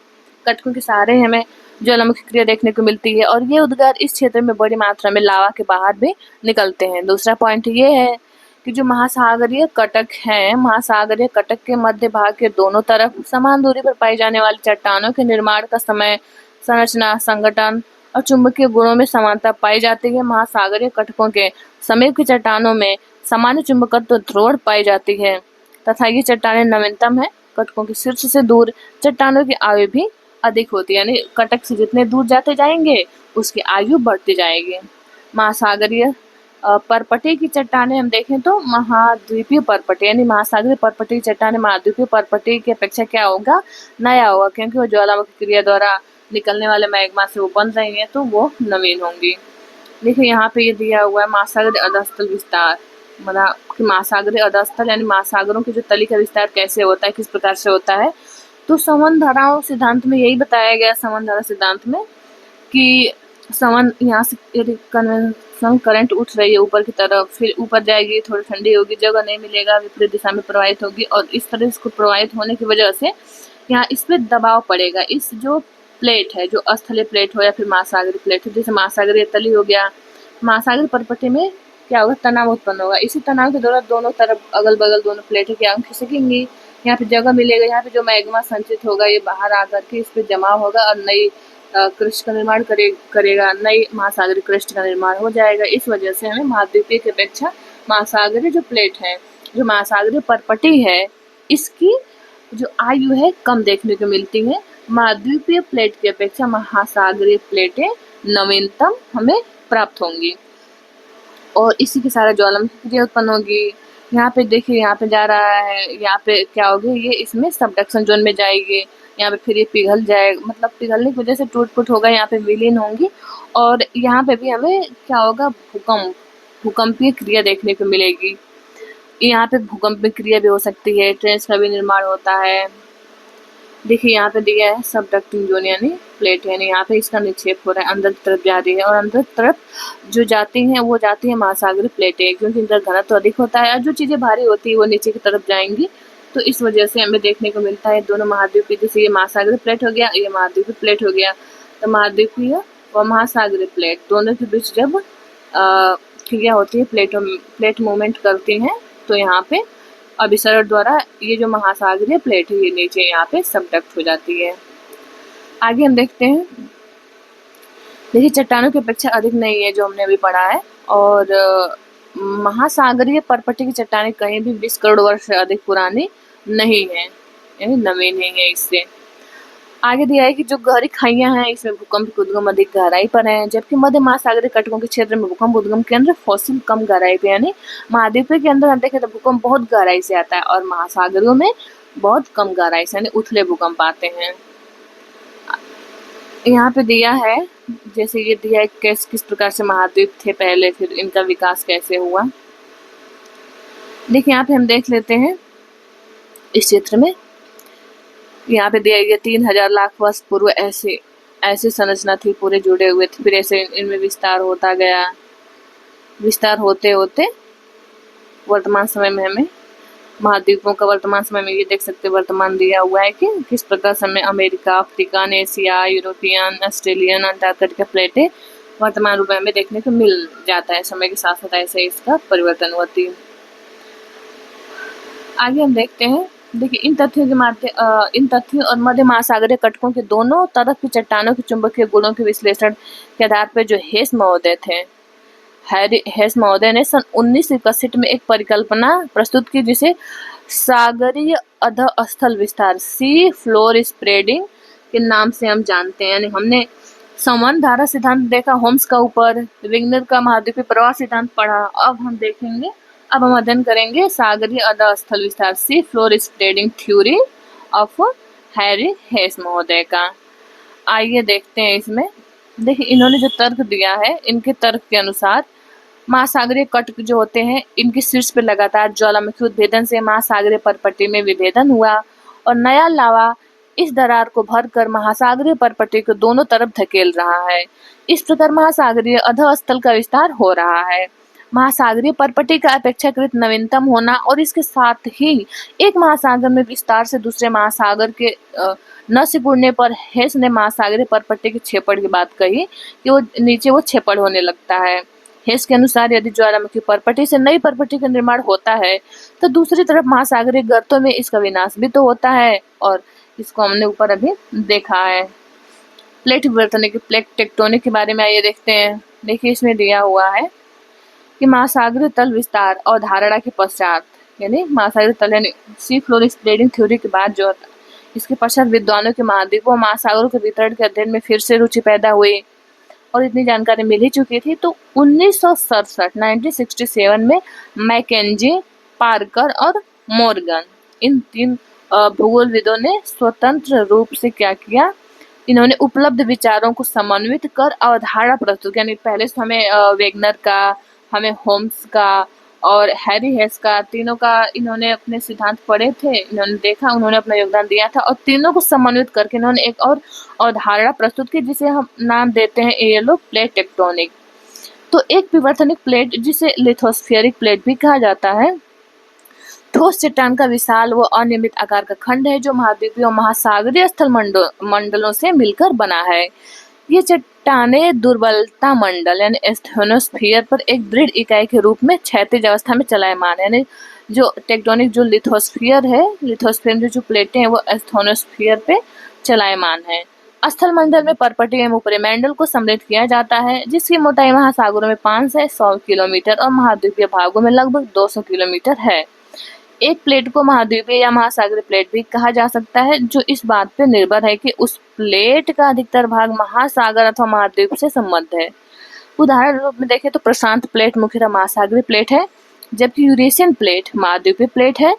कटकों के सहारे हमें ज्वालामुखी क्रिया देखने को मिलती है और ये उद्गार इस क्षेत्र में बड़ी मात्रा में लावा के बाहर भी निकलते हैं। दूसरा पॉइंट ये है कि जो महासागरीय कटक हैं, महासागरीय कटक के मध्य भाग के दोनों तरफ समान दूरी पर पाई जाने वाली चट्टानों के निर्माण का समय, संरचना, संगठन और चुंबकीय गुणों में समानता पाई जाती है। महासागरीय कटकों के समीप की चट्टानों में सामान्य चुंबकत्व ध्रुवण पाई जाती है तथा ये चट्टानें नवीनतम है। कटकों के शीर्ष से दूर चट्टानों की आयु भी अधिक होती है, यानी कटक से जितने दूर जाते जाएंगे उसकी आयु बढ़ती जाएगी। महासागरीय परपटे की चट्टानें हम देखें तो महाद्वीपीय परपटे यानी महासागरीय परपटे की चट्टानें महाद्वीपीय परपटे की अपेक्षा क्या होगा, नया होगा, क्योंकि वो ज्वालामुखी क्रिया द्वारा निकलने वाले मैग्मा से वो बन रही हैं तो वो नवीन होंगी। देखिए, यहाँ पे ये दिया हुआ है महासागरीय अधःस्थल विस्तार, मतलब कि महासागरीय अधःस्थल यानी महासागरों के जो तली का विस्तार कैसे होता है, किस प्रकार से होता है। तो संवहन धाराओं सिद्धांत में यही बताया गया, संवहन धारा सिद्धांत में, कि संवहन यहाँ से यदि कन्वेंशन करंट उठ रही है ऊपर की तरफ, फिर ऊपर जाएगी, थोड़ी ठंडी होगी, जगह नहीं मिलेगा, विपरीत दिशा में प्रवाहित होगी और इस तरह इसको प्रवाहित होने की वजह से यहाँ इस पर दबाव पड़ेगा। इस जो प्लेट है, जो अस्थलीय प्लेट हो या फिर महासागरीय प्लेट हो, जैसे महासागरीय तली हो गया, महासागरीय परपटे में क्या होगा, तनाव उत्पन्न होगा। इसी तनाव के दौरान दोनों तरफ अगल बगल दोनों प्लेटें क्या खिसकेंगी, यहाँ पे जगह मिलेगा, यहाँ पे जो मैग्मा संचित होगा ये बाहर आकर के इस पे जमा होगा और नई क्रिस्ट का निर्माण करेगा, नई महासागरीय क्रिस्ट का निर्माण हो जाएगा। इस वजह से हमें महाद्वीपीय की अपेक्षा महासागरीय जो प्लेट है, जो महासागरीय परपटी है, इसकी जो आयु है कम देखने को मिलती है। महाद्वीपीय प्लेट की अपेक्षा महासागरीय प्लेटें नवीनतम हमें प्राप्त होंगी और इसी के सारा ज्वालामुखी क्रिया उत्पन्न होगी। यहाँ पे देखिए, यहाँ पे जा रहा है, यहाँ पे क्या होगी, ये इसमें सबडक्शन जोन में जाएगी, यहाँ पे फिर ये पिघल जाएगा, मतलब पिघलने की वजह से टूट फूट होगा, यहाँ पे विलीन होंगी और यहाँ पे भी हमें क्या होगा, भूकंपीय क्रिया देखने को मिलेगी। यहाँ पे भूकंपीय क्रिया भी हो सकती है, ट्रेंच का भी निर्माण होता है। देखिए, यहाँ पे दिया है सबडक्टिंग जोन यानी प्लेट, यानी यहाँ पे इसका निक्षेप हो रहा है, अंदर की तरफ जा रही है और अंदर की तरफ जो जाती हैं वो जाती है महासागरीय प्लेटें, क्योंकि इनका घनत्व तो अधिक होता है और जो चीज़ें भारी होती है वो नीचे की तरफ जाएंगी। तो इस वजह से हमें देखने को मिलता है दोनों महाद्वीपीय, जैसे ये महासागरीय प्लेट हो गया, ये महाद्वीपीय प्लेट हो गया, तो महाद्वीपीय व महासागरीय प्लेट दोनों के बीच जब क्रिया होती है, प्लेट मूवमेंट करती हैं, तो यहाँ पे अभिसरण द्वारा ये जो महासागरीय प्लेट है ये नीचे यहाँ पे सबडक्ट हो जाती है। आगे हम देखते हैं, देखिए चट्टानों की अपेक्षा अधिक नहीं है जो हमने अभी पढ़ा है, और महासागरीय परपटे की चट्टानें कहीं भी 20 करोड़ वर्ष से अधिक पुरानी नहीं है, यानी नवीन नहीं है। इससे आगे दिया है कि जो गहरी खाइयां हैं इसमें भूकंप के उद्गम अधिक गहराई पर है, जबकि मध्य महासागरीय कटकों के क्षेत्र में भूकंप उद्गम केंद्र फॉसिल कम गहराई पे, यानी महाद्वीपीय के अंदर हम देखें तो भूकंप बहुत गहराई से आता है और महासागरों में बहुत कम गहराई से, यानी उथले भूकंप आते हैं। यहाँ पे दिया है, जैसे ये दिया है किस प्रकार से महाद्वीप थे पहले, फिर इनका विकास कैसे हुआ। देखिए यहाँ पे हम देख लेते हैं इस चित्र में, यहाँ पे दिया गया 3000 लाख वर्ष पूर्व ऐसे ऐसे संरचना थी, पूरे जुड़े हुए थे, फिर ऐसे इनमें विस्तार होता गया, विस्तार होते होते वर्तमान समय में हमें महाद्वीपों का वर्तमान समय में ये देख सकते हैं, वर्तमान दिया हुआ है कि किस प्रकार समय America, African, Asia, European, Australian, Antarctica प्लेटें वर्तमान रूप में हमें देखने को मिल जाता है। समय के साथ साथ ऐसे इसका परिवर्तन होती है। आगे हम देखते हैं, देखिए इन तथ्यों और मध्य महासागरीय कटकों के दोनों तरफ की चट्टानों के चुंबकीय गुणों के विश्लेषण के आधार पर जो हेस महोदय थे, हेस महोदय ने सन 1961 में एक परिकल्पना प्रस्तुत की जिसे सागरीय अधस्थल विस्तार सी फ्लोर स्प्रेडिंग के नाम से हम जानते हैं। यानी हमने संवहन धारा सिद्धांत देखा होम्स का ऊपर, विग्नर का महाद्वीपीय प्रवाह सिद्धांत पढ़ा। अब हम अध्ययन करेंगे सागरीय अधस्थल विस्तार sea floor spreading theory of Harry हेस महोदय का। आइए देखते हैं इसमें। देखिए इन्होंने जो तर्क दिया है, इनके तर्क के अनुसार महासागरीय कट जो होते हैं, इनके शीर्ष पर लगातार ज्वालामुखी उद्भेदन से महासागरीय परपट्टी में विभेदन हुआ और नया लावा इस दरार को भरकर महासागरीय परपट्टी को दोनों तरफ धकेल रहा है। इस प्रकार महासागरीय अधस्थल का विस्तार हो रहा है। महासागरीय परपट्टी का अपेक्षाकृत नवीनतम होना और इसके साथ ही एक महासागर में विस्तार से दूसरे महासागर के न सिकुड़ने पर हेस ने महासागरीय परपट्टी के छेपड़ की बात कही कि वो नीचे छेपड़ होने लगता है। हेस के अनुसार यदि ज्वालामुखी परपट्टी से नई परपट्टी का निर्माण होता है तो दूसरी तरफ महासागरीय गर्तों में इसका विनाश भी तो होता है, और इसको हमने ऊपर अभी देखा है। प्लेट विवर्तन की प्लेट टेक्टोनिक के बारे में आइए देखते हैं। देखिए इसमें दिया हुआ है कि महासागरीय तल विस्तार अवधारणा के पश्चात, यानी महासागरीय तल यानी सी फ्लोर स्प्रेडिंग थ्योरी के बाद जो होता, इसके पश्चात विद्वानों के महाद्वीपों और महासागरों के वितरण के अध्ययन में फिर से रुचि पैदा हुई और इतनी जानकारी मिल ही चुकी थी। तो 1967 में मैकेंजी, पार्कर और मॉर्गन, इन 3 भूगोलविदों ने स्वतंत्र रूप से क्या किया, इन्होंने उपलब्ध विचारों को समन्वित कर अवधारणा प्रस्तुत, यानी पहले से हमें वेगनर का, हमें होम्स का और हैरी हेस का, तीनों का इन्होंने अपने सिद्धांत पढ़े थे, इन्होंने देखा, उन्होंने अपना योगदान दिया था और तीनों को समन्वित करके इन्होंने एक और अवधारणा प्रस्तुत की जिसे हम नाम देते हैं ये लोग प्लेट टेक्टोनिक। तो एक विवर्तनिक प्लेट जिसे लिथोस्फेरिक प्लेट भी कहा जाता है, ठोस चट्टान का विशाल व अनियमित आकार का खंड है जो महाद्वीपीय और महासागरीय स्थल मंडलों से मिलकर बना है। ये चट्टानें दुर्बलता मंडल यानी एस्थेनोस्फीयर पर एक दृढ़ इकाई के रूप में क्षैतिज अवस्था में चलायमान है। यानी जो टेक्टोनिक जो लिथोस्फीयर है, लिथोस्फीयर में जो प्लेटें हैं वो एस्थेनोस्फीयर पे चलायमान है। स्थल मंडल में परपटी एवं उपरिमंडल को सम्मिलित किया जाता है जिसकी मोटाई महासागरों में 5 से 100 किलोमीटर और महाद्वीपीय भागों में लगभग 200 किलोमीटर है। एक प्लेट को महाद्वीपीय या महासागरीय प्लेट भी कहा जा सकता है जो इस बात पर निर्भर है कि उस प्लेट का अधिकतर भाग महासागर अथवा महाद्वीप से संबद्ध है। उदाहरण रूप में देखें तो प्रशांत प्लेट मुख्यतः महासागरीय प्लेट है, जबकि यूरेशियन प्लेट महाद्वीपीय प्लेट है।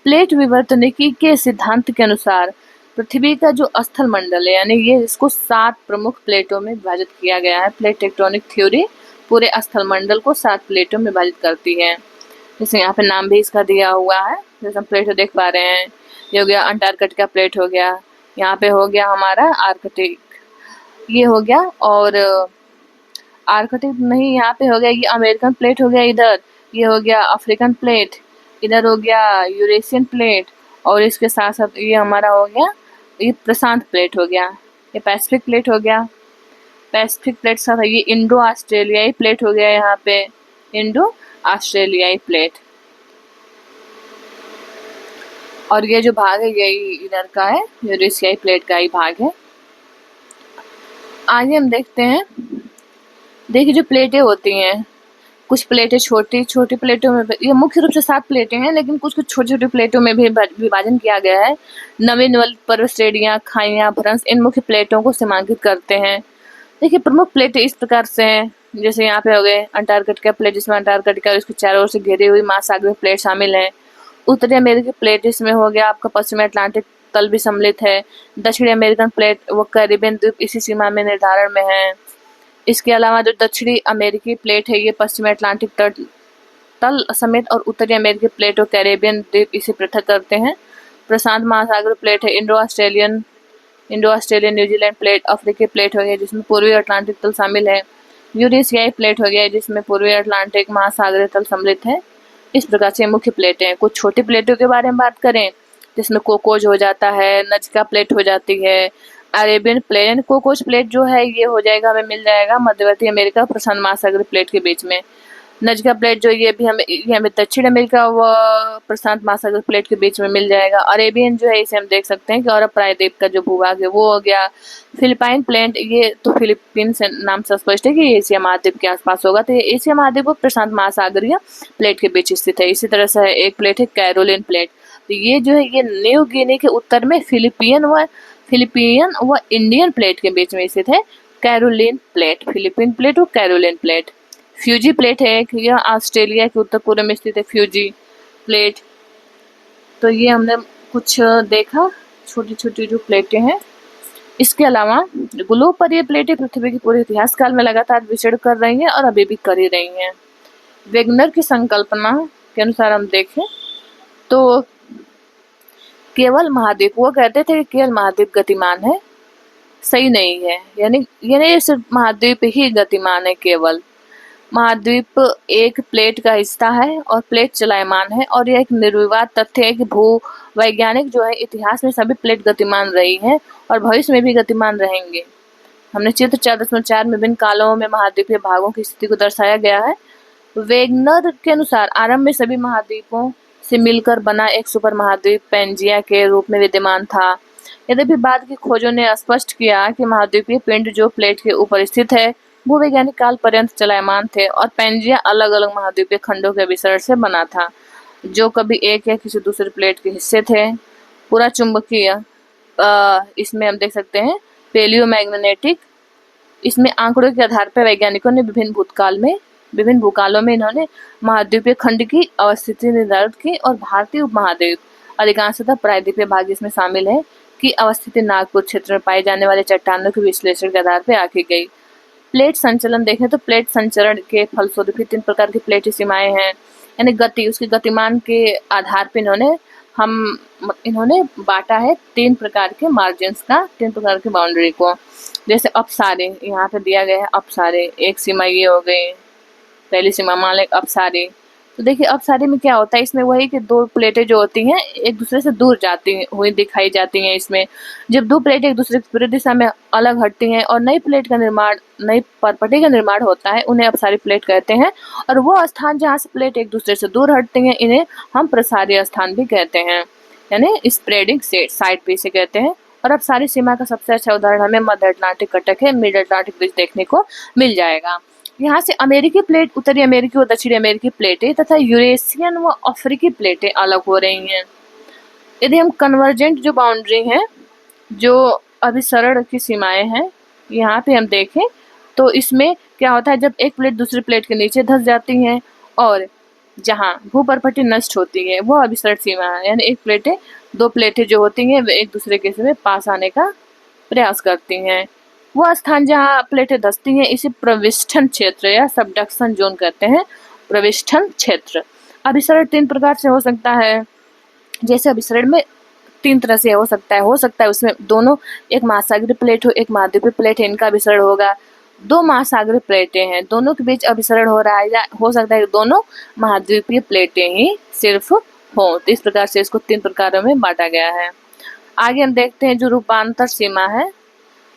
प्लेट विवर्तनिकी के सिद्धांत के अनुसार पृथ्वी का जो स्थल मंडल है, यानी ये इसको 7 प्रमुख प्लेटों में विभाजित किया गया है। प्लेट टेक्टोनिक थ्योरी पूरे स्थल मंडल को 7 प्लेटों में विभाजित करती है। जैसे यहाँ पे नाम भी इसका दिया हुआ है, जैसे हम प्लेट देख पा रहे हैं। ये हो गया अंटार्कटिका प्लेट हो गया, यहाँ पे हो गया हमारा आर्कटिक, ये हो गया, और आर्कटिक नहीं, यहाँ पे हो गया ये अमेरिकन प्लेट हो गया, इधर ये हो गया अफ्रीकन प्लेट, इधर हो गया यूरेशियन प्लेट, और इसके साथ साथ ये हमारा हो गया ये प्रशांत प्लेट हो गया, ये पैसिफिक प्लेट हो गया। पैसिफिक प्लेट साथ ये इंडो ऑस्ट्रेलियाई प्लेट हो गया, यहाँ पे इंडो ऑस्ट्रेलियाई प्लेट, और ये जो भाग है यही इधर का है, यूरेशियाई प्लेट का ही भाग है। आगे हम देखते हैं, देखिए जो प्लेटें होती हैं, कुछ प्लेटें छोटी छोटी प्लेटों में, ये मुख्य रूप से 7 प्लेटें हैं, लेकिन कुछ कुछ छोटी छोटी प्लेटों में भी विभाजन किया गया है। नवीन पर्वत श्रेणियाँ, खाइयाँ, भ्रंश इन मुख्य प्लेटों को सीमांकित करते हैं। देखिए प्रमुख प्लेटें इस प्रकार से हैं, जैसे यहाँ पे हो गए अंटार्कटिका प्लेट, जिसमें अंटार्कटिका और इसके चारों ओर से घिरी हुई महासागरीय प्लेट शामिल है। उत्तरी अमेरिकी प्लेट, इसमें हो गया आपका पश्चिमी अटलांटिक तल भी सम्मिलित है। दक्षिणी अमेरिकन प्लेट व कैरिबियन द्वीप इसी सीमा में निर्धारण में है। इसके अलावा जो दक्षिणी अमेरिकी प्लेट है ये पश्चिमी अटलांटिक तट तल समेत और उत्तरी अमेरिकी प्लेट और कैरेबियन द्वीप इसे पृथक करते हैं। प्रशांत महासागर प्लेट है, इंडो ऑस्ट्रेलियन, न्यूजीलैंड प्लेट, अफ्रीकी प्लेट हो गया जिसमें पूर्वी अटलांटिक तल शामिल है। यूरेशियाई प्लेट हो गया जिसमें पूर्वी अटलांटिक महासागरीय तल सम्मिलित है। इस प्रकार से मुख्य प्लेटें हैं। कुछ छोटी प्लेटों के बारे में बात करें जिसमें कोकोज हो जाता है, नजका प्लेट हो जाती है, अरेबियन प्लेट। कोकोज प्लेट जो है ये हो जाएगा, हमें मिल जाएगा मध्यवर्ती अमेरिका प्रशांत महासागरीय प्लेट के बीच में। नजका प्लेट जो ये हमें दक्षिण अमेरिका व प्रशांत महासागर प्लेट के बीच में मिल जाएगा। अरेबियन जो है इसे हम देख सकते हैं कि अरब प्रायद्वीप का जो भूभाग है वो हो गया। फिलिपाइन प्लेट, ये तो फिलीपींस नाम से स्पष्ट है कि एशिया महाद्वीप के आसपास होगा, तो ये एशिया महाद्वीप और प्रशांत महासागरीय प्लेट के बीच स्थित है। इसी तरह से एक प्लेट है कैरोलिन प्लेट, तो ये जो है ये न्यू गिनी के उत्तर में फिलिपियन व इंडियन प्लेट के बीच में स्थित है। कैरोलिन प्लेट, फिलिपीन प्लेट और कैरोलिन प्लेट। फ्यूजी प्लेट है एक, यह ऑस्ट्रेलिया के उत्तर पूर्व में स्थित है फ्यूजी प्लेट। तो ये हमने कुछ देखा छोटी छोटी जो प्लेटें हैं। इसके अलावा ग्लोब पर ये प्लेटें पृथ्वी के पूरे इतिहास काल में लगातार विचरण कर रही हैं और अभी भी कर ही रही हैं। वेगनर की संकल्पना के अनुसार हम देखें तो केवल महाद्वीप, वो कहते थे कि केवल महाद्वीप गतिमान है, सही नहीं है, यानी सिर्फ महाद्वीप ही गतिमान है। केवल महाद्वीप एक प्लेट का हिस्सा है और प्लेट चलायमान है, और यह एक निर्विवाद तथ्य है कि भूवैज्ञानिक जो है इतिहास में सभी प्लेट गतिमान रही हैं और भविष्य में भी गतिमान रहेंगे। हमने चित्र 4.4 में विभिन्न कालों में महाद्वीपीय भागों की स्थिति को दर्शाया गया है। वेगनर के अनुसार आरंभ में सभी महाद्वीपों से मिलकर बना एक सुपर महाद्वीप पैंजिया के रूप में विद्यमान था। यद्यपि बाद की खोजों ने स्पष्ट किया कि महाद्वीपीय पिंड जो प्लेट के ऊपर स्थित है भूवैज्ञानिक काल पर्यंत चलायमान थे और पैंजिया अलग अलग महाद्वीपीय खंडों के विसरण से बना था जो कभी एक या किसी दूसरे प्लेट के हिस्से थे। पूरा चुंबकीय, इसमें हम देख सकते हैं पेलियोमैग्नेटिक। इसमें आंकड़ों के आधार पर वैज्ञानिकों ने विभिन्न भूकालों में इन्होंने महाद्वीपीय खंड की अवस्थिति निर्धारित की और भारतीय उपमहाद्वीप, अधिकांशतः प्रायद्वीपीय भाग इसमें शामिल है, की अवस्थिति नागपुर क्षेत्र में पाए जाने वाले चट्टानों के विश्लेषण के आधार पर आकी गई। प्लेट संचलन देखें तो प्लेट संचरण के फलस्वरूप 3 प्रकार की प्लेट सीमाएं हैं, यानी गति, उसके गतिमान के आधार पर इन्होंने बांटा है 3 प्रकार के मार्जिन्स का, 3 प्रकार की बाउंड्री को। जैसे अपसारे यहाँ पे दिया गया है, अपसारे एक सीमा ये हो गई, पहली सीमा मान लें अपसारे। तो देखिए अपसारे में क्या होता है, इसमें वही कि 2 प्लेटें जो होती हैं एक दूसरे से दूर जाती हुई दिखाई जाती हैं। इसमें जब 2 प्लेटें एक दूसरे की विपरीत दिशा में अलग हटती हैं और नई परपटी का निर्माण होता है, उन्हें अपसारी प्लेट कहते हैं। और वो स्थान जहाँ से प्लेट एक दूसरे से दूर हटती हैं इन्हें हम प्रसारीय स्थान भी कहते हैं, यानी स्प्रेडिंग साइड भी इसे कहते हैं। और अपसारी सीमा का सबसे अच्छा उदाहरण हमें मध्य अटलांटिक कटक है, मिड अटलांटिक ब्रिज देखने को मिल जाएगा। यहाँ से अमेरिकी प्लेट, उत्तरी अमेरिकी और दक्षिणी अमेरिकी प्लेटें तथा यूरेशियन व अफ्रीकी प्लेटें अलग हो रही हैं। यदि हम कन्वर्जेंट जो बाउंड्री हैं, जो अभिसरण की सीमाएं हैं, यहाँ पे हम देखें तो इसमें क्या होता है, जब एक प्लेट दूसरी प्लेट के नीचे धंस जाती हैं और जहाँ भूपरपटी नष्ट होती है वो अभिसरण सीमा है, यानी 2 प्लेटें जो होती हैं वे एक दूसरे के में पास आने का प्रयास करती हैं। वह स्थान जहाँ प्लेटें धंसती हैं इसे प्रविष्ठन क्षेत्र या सबडक्शन जोन कहते हैं। प्रविष्ठन क्षेत्र। अभिसरण 3 प्रकार से हो सकता है, जैसे अभिसरण में 3 तरह से हो सकता है उसमें दोनों, एक महासागरीय प्लेट हो एक महाद्वीपीय प्लेट है, इनका अभिसरण होगा। 2 महासागरीय प्लेटें हैं, दोनों के बीच अभिसरण हो रहा है, या हो सकता है दोनों महाद्वीपीय प्लेटें ही सिर्फ हो। तो इस प्रकार से इसको 3 प्रकारों में बांटा गया है। आगे हम देखते हैं जो रूपांतर सीमा है,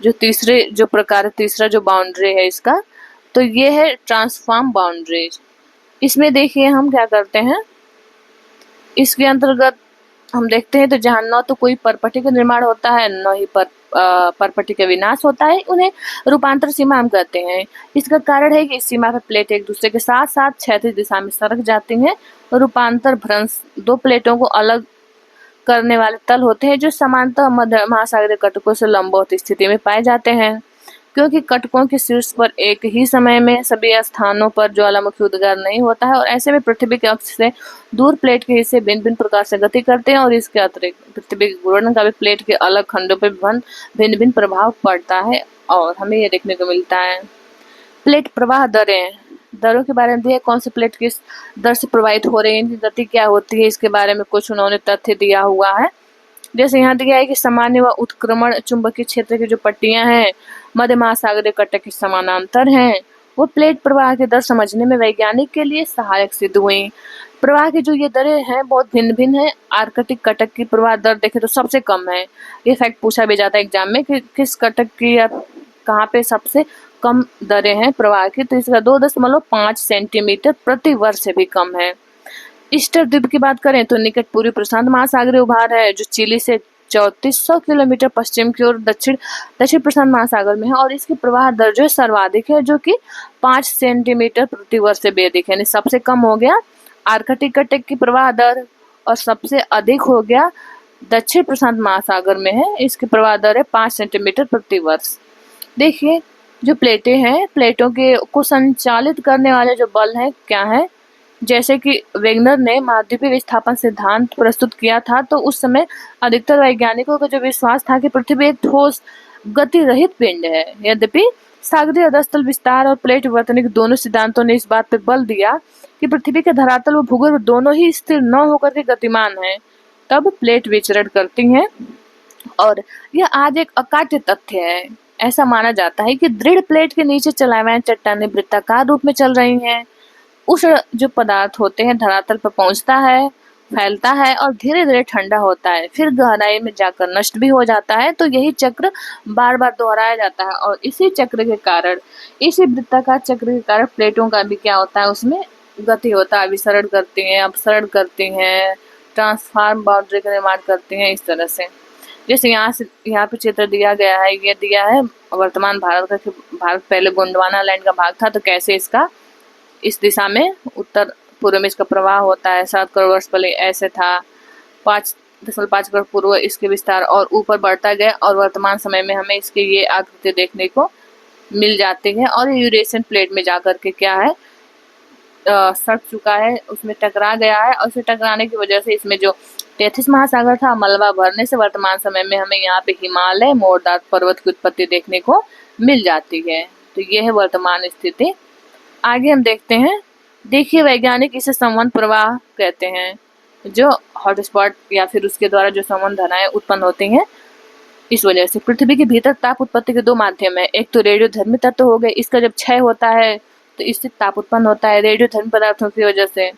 जो तीसरा जो बाउंड्री है इसका, तो ये है ट्रांसफॉर्म बाउंड्रीज। इसमें देखिए हम क्या करते हैं, इसके अंतर्गत हम देखते हैं तो जहाँ न तो कोई परपटी का निर्माण होता है न ही परपटी का विनाश होता है, उन्हें रूपांतर सीमा हम कहते हैं। इसका कारण है कि इस सीमा पर प्लेट एक दूसरे के साथ साथ क्षैतिज दिशा में सरक जाती हैं। रूपांतर भ्रंश 2 प्लेटों को अलग करने वाले तल होते हैं जो समांतर मध्य महासागरीय कटकों से लंबवत स्थिति में पाए जाते हैं। क्योंकि कटकों के शीर्ष पर एक ही समय में सभी स्थानों पर ज्वालामुखी उद्गार नहीं होता है और ऐसे में पृथ्वी के अक्ष से दूर प्लेट के हिस्से भिन्न भिन्न प्रकार से गति करते हैं और इसके अतिरिक्त पृथ्वी के घूर्णन का भी प्लेट के अलग खंडों पर भिन्न भिन्न प्रभाव पड़ता है और हमें यह देखने को मिलता है। प्लेट प्रवाह दरें दरों के बारे में दिया है, कौन सी प्लेट किस दर से प्रवाहित हो रही है, इनकी गति क्या होती है, इसके बारे में कुछ उन्होंने तथ्य दिया हुआ है। जैसे यहाँ दिया है कि सामान्य व उत्क्रमण चुंबकीय क्षेत्र की जो पट्टियां हैं मध्य महासागरीय कटक के समानांतर हैं, वो प्लेट प्रवाह की दर समझने में वैज्ञानिक के लिए सहायक सिद्ध हुई। प्रवाह की जो ये दरें हैं बहुत भिन्न भिन्न है। आर्कटिक कटक की प्रवाह दर देखें तो सबसे कम है। ये फैक्ट पूछा भी जाता है एग्जाम में कि किस कटक की या कहाँ पे सबसे कम दरें हैं प्रवाह की, तो इसका 2.5 सेंटीमीटर प्रति वर्ष से भी कम है। ईस्टर द्वीप की बात करें तो निकट पूर्वी प्रशांत महासागरीय उभार है जो चिली से 3400 किलोमीटर पश्चिम की ओर दक्षिण प्रशांत महासागर में है, और इसकी प्रवाह दर जो सर्वाधिक है जो कि 5 सेंटीमीटर प्रति वर्ष से भी अधिक है। यानी सबसे कम हो गया आर्कटिक कटक की प्रवाह दर और सबसे अधिक हो गया दक्षिण प्रशांत महासागर में है, इसकी प्रवाह दर है 5 सेंटीमीटर प्रति वर्ष। देखिए जो प्लेटें हैं, प्लेटों के को संचालित करने वाले जो बल हैं क्या है, जैसे कि वेगनर ने महाद्वीपीय विस्थापन सिद्धांत प्रस्तुत किया था तो उस समय अधिकतर वैज्ञानिकों का जो विश्वास था कि पृथ्वी एक ठोस गति रहित पिंड है। यद्यपि सागरीय अधस्तल विस्तार और प्लेट वर्तनिक दोनों सिद्धांतों ने इस बात पर बल दिया कि पृथ्वी के धरातल व भूगर्भ दोनों ही स्थिर न होकर के गतिमान हैं, तब प्लेट विचरण करती हैं। और यह आज एक अकाट्य तथ्य है। ऐसा माना जाता है कि दृढ़ प्लेट के नीचे चलायमान चट्टानें वृत्ताकार रूप में चल रही हैं। उष्ण जो पदार्थ होते हैं धरातल पर पहुंचता है, फैलता है और धीरे धीरे ठंडा होता है, फिर गहराई में जाकर नष्ट भी हो जाता है। तो यही चक्र बार बार दोहराया जाता है और इसी चक्र के कारण, इसी वृत्ताकार चक्र के कारण प्लेटों का भी क्या होता है, उसमें गति होता है, विसरण करती हैं, अपसरण करती हैं, ट्रांसफॉर्म बाउंड्री का निर्माण करती हैं, इस तरह से। जैसे यहाँ पे चित्र दिया गया है, ये दिया है वर्तमान भारत का कि भारत पहले गोंडवाना लैंड का भाग था, तो कैसे इसका इस दिशा में उत्तर पूर्व में इसका प्रवाह होता है। 7 करोड़ वर्ष पहले ऐसे था, 5.5 करोड़ पूर्व इसके विस्तार और ऊपर बढ़ता गया और वर्तमान समय में हमें इसकी ये आकृति देखने को मिल जाती है। और यूरेशियन प्लेट में जाकर के क्या है सट चुका है, उसमें टकरा गया है और उसे टकराने की वजह से इसमें जो तैथिस महासागर था मलबा भरने से वर्तमान समय में हमें यहाँ पे हिमालय मोरदार पर्वत की उत्पत्ति देखने को मिल जाती है। तो ये है वर्तमान स्थिति। आगे हम देखते हैं, देखिए वैज्ञानिक इसे संवहन प्रवाह कहते हैं, जो हॉटस्पॉट या फिर उसके द्वारा जो संवहन धाराएं उत्पन्न होती हैं। इस वजह से पृथ्वी के भीतर ताप उत्पत्ति के 2 माध्यम है, एक तो रेडियोधर्मी तत्व हो गए, इसका जब क्षय होता है तो इससे ताप उत्पन्न होता है रेडियोधर्मी पदार्थों की वजह से।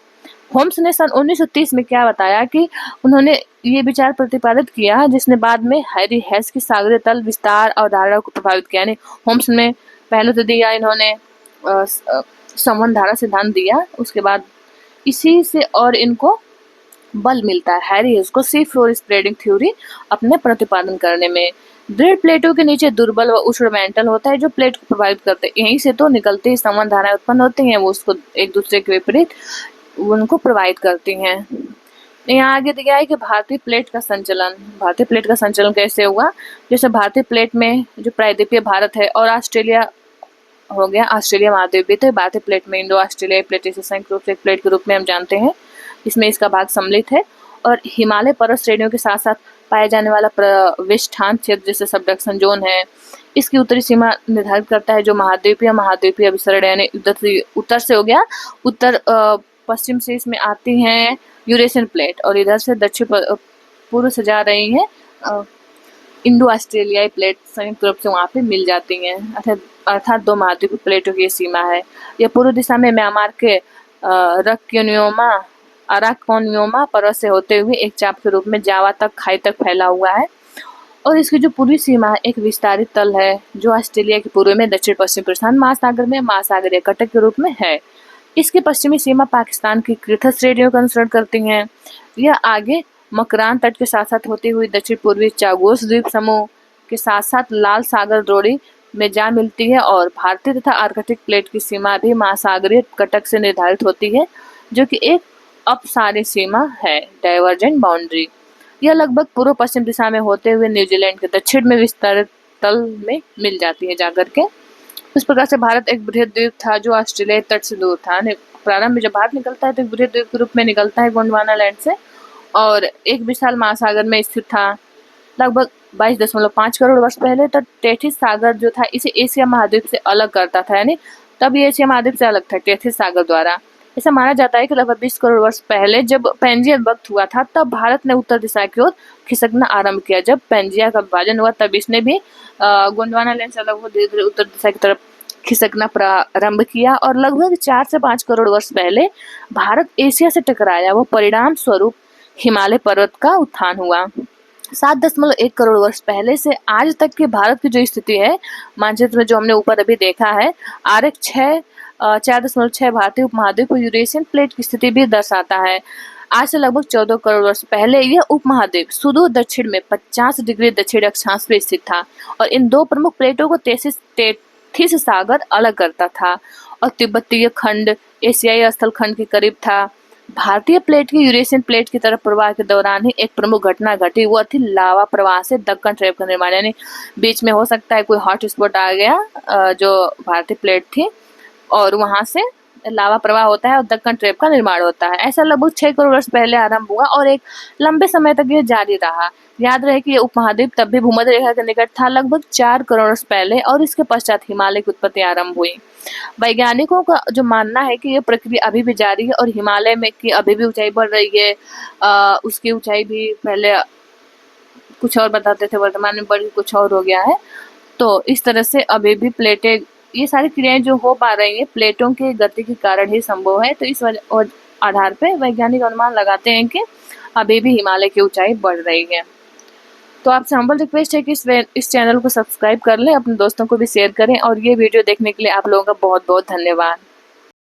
होम्स ने सन 1930 में क्या बताया कि उन्होंने ये विचार प्रतिपादित किया जिसने बाद में हैरी हेस की सागरीय तल विस्तार अवधारणा को प्रभावित किया। यानी होम्स ने पहले तो दिया, इन्होंने संवहन धारा सिद्धांत दिया, उसके बाद इसी से और इनको बल मिलता है हैरी हेस को सी फ्लोर स्प्रेडिंग थ्योरी अपने प्रतिपादन करने में। दृढ़ प्लेटों के नीचे दुर्बल व उष्ण मेंटल होता है जो प्लेट को प्रभावित करते हैं, यहीं से तो निकलती संवहन धाराएं उत्पन्न होती हैं, वो उसको एक दूसरे के विपरीत उनको प्रभावित करती हैं। यहाँ आगे दिया है कि भारतीय प्लेट का संचलन कैसे हुआ। जैसे भारतीय प्लेट में जो प्रायद्वीपीय भारत है और ऑस्ट्रेलिया हो गया, ऑस्ट्रेलिया महाद्वीपीय, तो भारतीय प्लेट में इंडो ऑस्ट्रेलियाई प्लेट इसे संयुक्त रूप से एक प्लेट के रूप में हम जानते हैं, इसमें इसका भाग सम्मिलित है। और हिमालय पर्वत श्रेणियों के साथ साथ पाया जाने वाला प्रविष्ठान क्षेत्र जैसे सबडक्शन जोन है, इसकी उत्तरी सीमा निर्धारित करता है जो महाद्वीपीय अभिसरण, यानी उत्तर से हो गया, उत्तर पश्चिम से इसमें आती हैं यूरेशियन प्लेट और इधर से दक्षिण पूर्व से जा रही हैं इंडो ऑस्ट्रेलियाई प्लेट, संयुक्त रूप से वहाँ पे मिल जाती हैं। अर्थात 2 महाद्वीपीय प्लेटों की सीमा है। यह पूर्व दिशा में म्यांमार के अराकोनियोमा पर्वत से होते हुए एक चाप के रूप में जावा तक खाई तक फैला हुआ है। और इसकी जो पूर्वी सीमा है एक विस्तारित तल है जो ऑस्ट्रेलिया के पूर्व में दक्षिण पश्चिम प्रशांत महासागर में महासागरीय कटक के रूप में है। इसकी पश्चिमी सीमा पाकिस्तान की कृथक श्रेणियों का अनुसरण करती हैं। यह आगे मकरान तट के साथ साथ होती हुई दक्षिण पूर्वी चागोस द्वीप समूह के साथ साथ लाल सागर द्रोणी में जा मिलती है। और भारतीय तथा आर्कटिक प्लेट की सीमा भी महासागरीय कटक से निर्धारित होती है जो कि एक अपसारी सीमा है, डाइवर्जेंट बाउंड्री। यह लगभग पूर्व पश्चिम दिशा में होते हुए न्यूजीलैंड के दक्षिण में विस्तारित तल में मिल जाती है जाकर के। इस प्रकार से भारत एक बृहद द्वीप था जो ऑस्ट्रेलिया तट से दूर था। प्रारंभ में जब भारत निकलता है तो एक बृहद द्वीप के रूप में निकलता है गोंडवाना लैंड से और एक विशाल महासागर में स्थित था। लगभग 22.5 करोड़ वर्ष पहले तक तैथिस सागर जो था इसे एशिया महाद्वीप से अलग करता था, यानी तब ये एशिया महाद्वीप से अलग था टेथिस सागर द्वारा। ऐसा माना जाता है कि लगभग 20 करोड़ वर्ष पहले जब पैंजियन वक्त हुआ था, तब भारत ने उत्तर दिशा की ओर खिसकना आरंभ किया। जब पैंजिया का विभाजन हुआ तब इसने भी गोंडवाना लैंड से अलग हो धीरे धीरे उत्तर दिशा की तरफ खिसकना प्रारंभ किया और लगभग 4 से 5 करोड़ वर्ष पहले भारत एशिया से टकराया। वो परिणाम स्वरूप हिमालय पर्वत का उत्थान हुआ। 7.1 करोड़ वर्ष पहले से आज तक के भारत की जो स्थिति है मानचित्र में, जो हमने ऊपर अभी देखा है, आरेख 4.6 भारतीय उपमहाद्वीप और यूरेशियन प्लेट की स्थिति भी दर्शाता है। आज से लगभग 14 करोड़ वर्ष पहले यह उपमहाद्वीप सुदूर दक्षिण में 50 डिग्री दक्षिण अक्षांश पे स्थित था और इन दो प्रमुख प्लेटों को तेथिस सागर अलग करता था और तिब्बतीय खंड एशियाई स्थल खंड के करीब था। भारतीय प्लेट की यूरेशियन प्लेट की तरफ प्रवाह के दौरान ही एक प्रमुख घटना घटी, वो थी लावा प्रवाह से दक्कन ट्रेप का निर्माण। यानी बीच में हो सकता है कोई हॉट स्पॉट आ गया जो भारतीय प्लेट थी और वहां से लावा प्रवाह होता है और दक्कन ट्रेप का निर्माण होता है। ऐसा लगभग 6 करोड़ वर्ष पहले आरंभ हुआ और एक लंबे समय तक ये जारी रहा। याद रहे कि ये उपमहाद्वीप तब भी भूमध्य रेखा के निकट था लगभग 4 करोड़ वर्ष पहले और इसके पश्चात हिमालय की उत्पत्ति आरंभ हुई। वैज्ञानिकों का जो मानना है कि ये प्रक्रिया अभी भी जारी है और हिमालय में की अभी भी ऊंचाई बढ़ रही है। उसकी ऊंचाई भी पहले कुछ और बताते थे, वर्तमान में बढ़ी कुछ और हो गया है। तो इस तरह से अभी भी प्लेटें, ये सारी क्रियाएं जो हो पा रही हैं प्लेटों के गति के कारण ही संभव है। तो इस आधार पे वैज्ञानिक अनुमान लगाते हैं कि अभी भी हिमालय की ऊंचाई बढ़ रही है। तो आपसे हम्बल रिक्वेस्ट है कि इस चैनल को सब्सक्राइब कर लें, अपने दोस्तों को भी शेयर करें और ये वीडियो देखने के लिए आप लोगों का बहुत बहुत धन्यवाद।